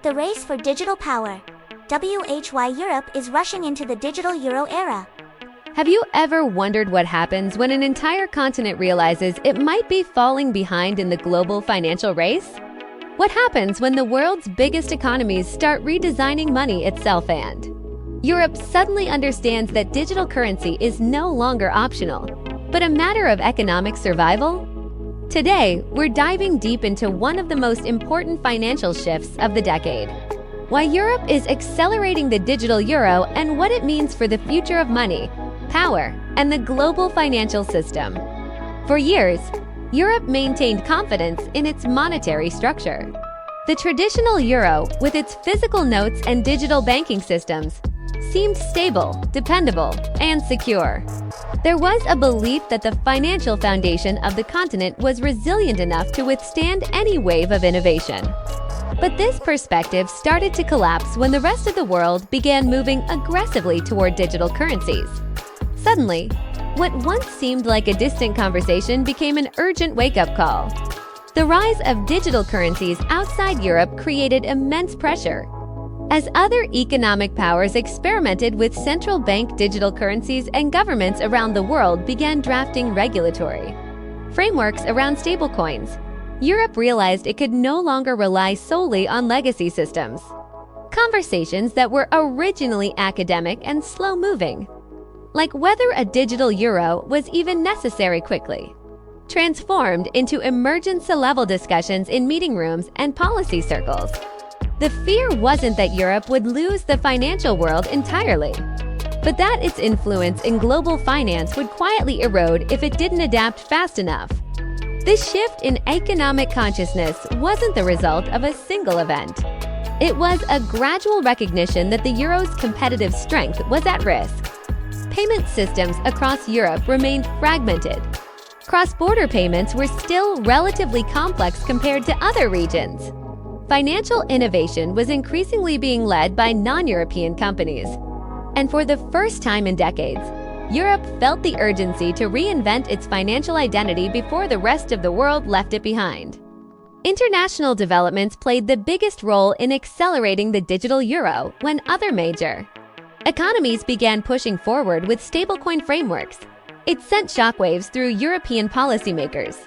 The race for digital power. WHY Europe is rushing into the digital euro era. Have you ever wondered what happens when an entire continent realizes it might be falling behind in the global financial race? What happens when the world's biggest economies start redesigning money itself and Europe suddenly understands that digital currency is no longer optional, but a matter of economic survival? Today, we're diving deep into one of the most important financial shifts of the decade. Why Europe is accelerating the digital euro and what it means for the future of money, power, and the global financial system. For years, Europe maintained confidence in its monetary structure. The traditional euro, with its physical notes and digital banking systems, seemed stable, dependable, and secure. There was a belief that the financial foundation of the continent was resilient enough to withstand any wave of innovation. But this perspective started to collapse when the rest of the world began moving aggressively toward digital currencies. Suddenly, what once seemed like a distant conversation became an urgent wake-up call. The rise of digital currencies outside Europe created immense pressure. As other economic powers experimented with central bank digital currencies and governments around the world began drafting regulatory frameworks around stablecoins, Europe realized it could no longer rely solely on legacy systems. Conversations that were originally academic and slow-moving, like whether a digital euro was even necessary quickly, transformed into emergency-level discussions in meeting rooms and policy circles. The fear wasn't that Europe would lose the financial world entirely, but that its influence in global finance would quietly erode if it didn't adapt fast enough. This shift in economic consciousness wasn't the result of a single event. It was a gradual recognition that the euro's competitive strength was at risk. Payment systems across Europe remained fragmented. Cross-border payments were still relatively complex compared to other regions. Financial innovation was increasingly being led by non-European companies. And for the first time in decades, Europe felt the urgency to reinvent its financial identity before the rest of the world left it behind. International developments played the biggest role in accelerating the digital euro when other major economies began pushing forward with stablecoin frameworks. It sent shockwaves through European policymakers.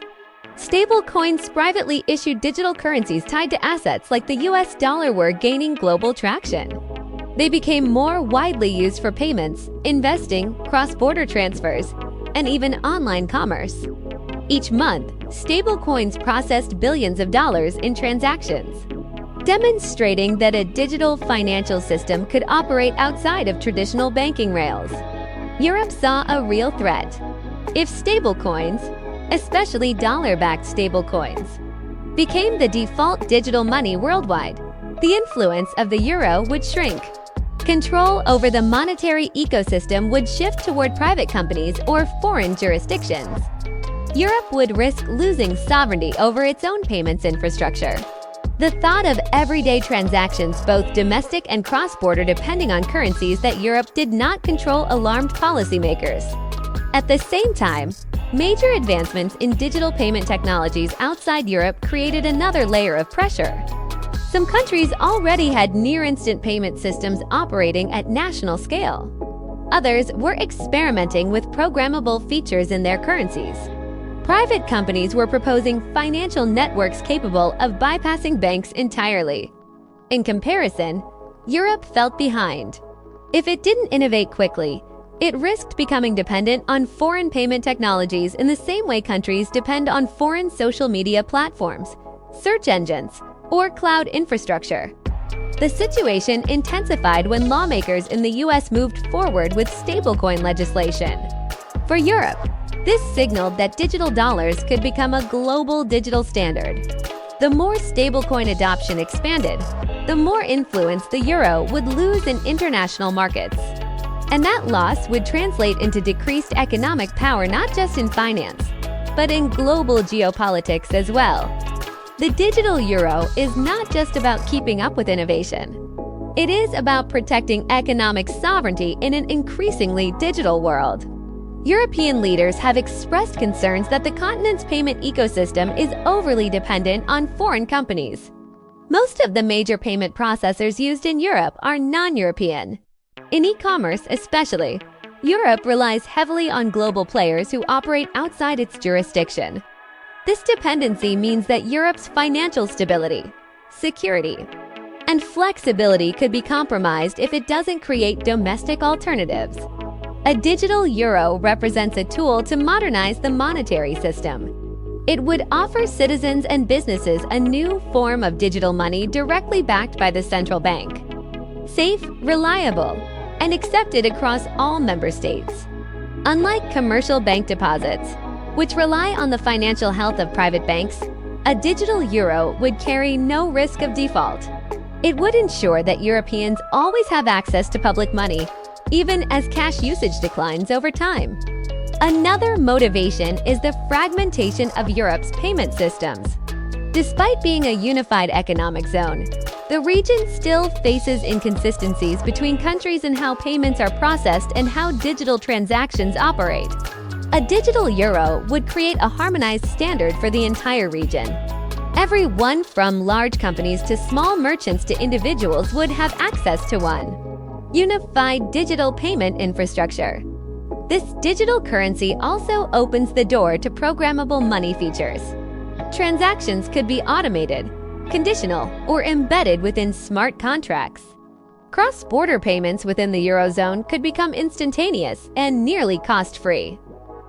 Stablecoins privately issued digital currencies tied to assets like the US dollar were gaining global traction. They became more widely used for payments, investing, cross-border transfers, and even online commerce. Each month, stablecoins processed billions of dollars in transactions, demonstrating that a digital financial system could operate outside of traditional banking rails. Europe saw a real threat. If stablecoins, especially dollar-backed stablecoins, became the default digital money worldwide, the influence of the euro would shrink. Control over the monetary ecosystem would shift toward private companies or foreign jurisdictions. Europe would risk losing sovereignty over its own payments infrastructure. The thought of everyday transactions, both domestic and cross-border, depending on currencies that Europe did not control, alarmed policymakers. At the same time, major advancements in digital payment technologies outside Europe created another layer of pressure. Some countries already had near-instant payment systems operating at national scale. Others were experimenting with programmable features in their currencies. Private companies were proposing financial networks capable of bypassing banks entirely. In comparison, Europe felt behind. If it didn't innovate quickly, it risked becoming dependent on foreign payment technologies in the same way countries depend on foreign social media platforms, search engines, or cloud infrastructure. The situation intensified when lawmakers in the US moved forward with stablecoin legislation. For Europe, this signaled that digital dollars could become a global digital standard. The more stablecoin adoption expanded, the more influence the euro would lose in international markets. And that loss would translate into decreased economic power not just in finance, but in global geopolitics as well. The digital euro is not just about keeping up with innovation. It is about protecting economic sovereignty in an increasingly digital world. European leaders have expressed concerns that the continent's payment ecosystem is overly dependent on foreign companies. Most of the major payment processors used in Europe are non-European. In e-commerce especially, Europe relies heavily on global players who operate outside its jurisdiction. This dependency means that Europe's financial stability, security, and flexibility could be compromised if it doesn't create domestic alternatives. A digital euro represents a tool to modernize the monetary system. It would offer citizens and businesses a new form of digital money directly backed by the central bank. Safe, reliable, and accepted across all member states. Unlike commercial bank deposits, which rely on the financial health of private banks, a digital euro would carry no risk of default. It would ensure that Europeans always have access to public money, even as cash usage declines over time. Another motivation is the fragmentation of Europe's payment systems. Despite being a unified economic zone, the region still faces inconsistencies between countries in how payments are processed and how digital transactions operate. A digital euro would create a harmonized standard for the entire region. Everyone from large companies to small merchants to individuals would have access to one unified digital payment infrastructure. This digital currency also opens the door to programmable money features. Transactions could be automated, conditional, or embedded within smart contracts. Cross-border payments within the Eurozone could become instantaneous and nearly cost-free.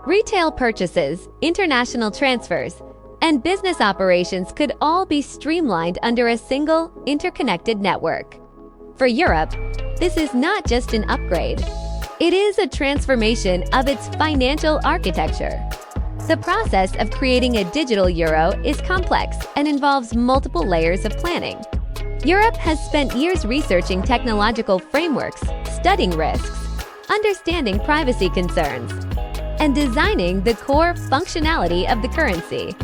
Retail purchases, international transfers, and business operations could all be streamlined under a single, interconnected network. For Europe, this is not just an upgrade. It is a transformation of its financial architecture. The process of creating a digital euro is complex and involves multiple layers of planning. Europe has spent years researching technological frameworks, studying risks, understanding privacy concerns, and designing the core functionality of the currency.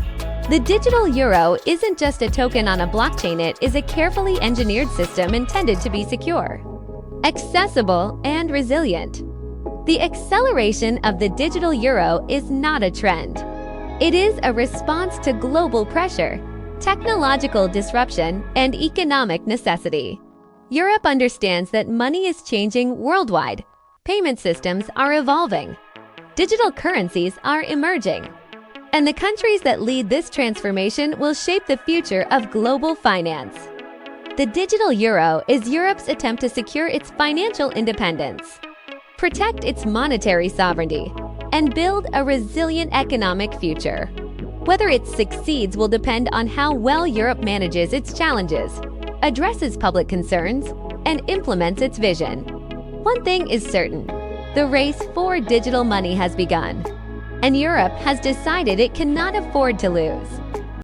The digital euro isn't just a token on a blockchain, it is a carefully engineered system intended to be secure, accessible, and resilient. The acceleration of the digital euro is not a trend. It is a response to global pressure, technological disruption, and economic necessity. Europe understands that money is changing worldwide. Payment systems are evolving. Digital currencies are emerging. And the countries that lead this transformation will shape the future of global finance. The digital euro is Europe's attempt to secure its financial independence, protect its monetary sovereignty, and build a resilient economic future. Whether it succeeds will depend on how well Europe manages its challenges, addresses public concerns, and implements its vision. One thing is certain: the race for digital money has begun, and Europe has decided it cannot afford to lose.